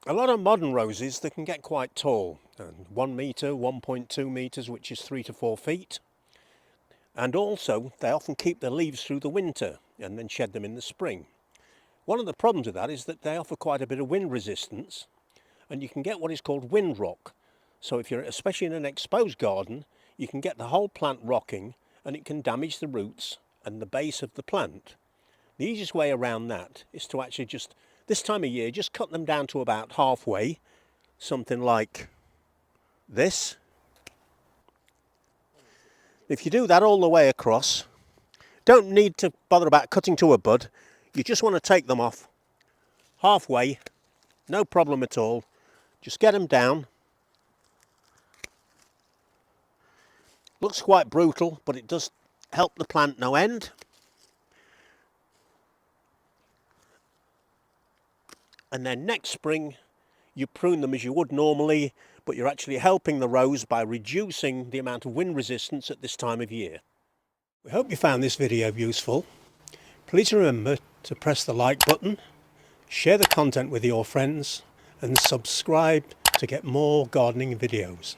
A lot of modern roses, they can get quite tall, 1 metre, 1.2 metres, which is 3 to 4 feet. And also they often keep their leaves through the winter and then shed them in the spring. One of the problems with that is that they offer quite a bit of wind resistance, and you can get what is called wind rock. So if you're especially in an exposed garden, you can get the whole plant rocking, and it can damage the roots and the base of the plant. The easiest way around that is to actually just, this time of year, just cut them down to about halfway, something like this. If you do that all the way across, don't need to bother about cutting to a bud. You just want to take them off halfway, no problem at all. Just get them down. Looks quite brutal, but it does help the plant no end. And then next spring you prune them as you would normally, but you're actually helping the rose by reducing the amount of wind resistance at this time of year. We hope you found this video useful. Please remember to press the like button, share the content with your friends, and subscribe to get more gardening videos.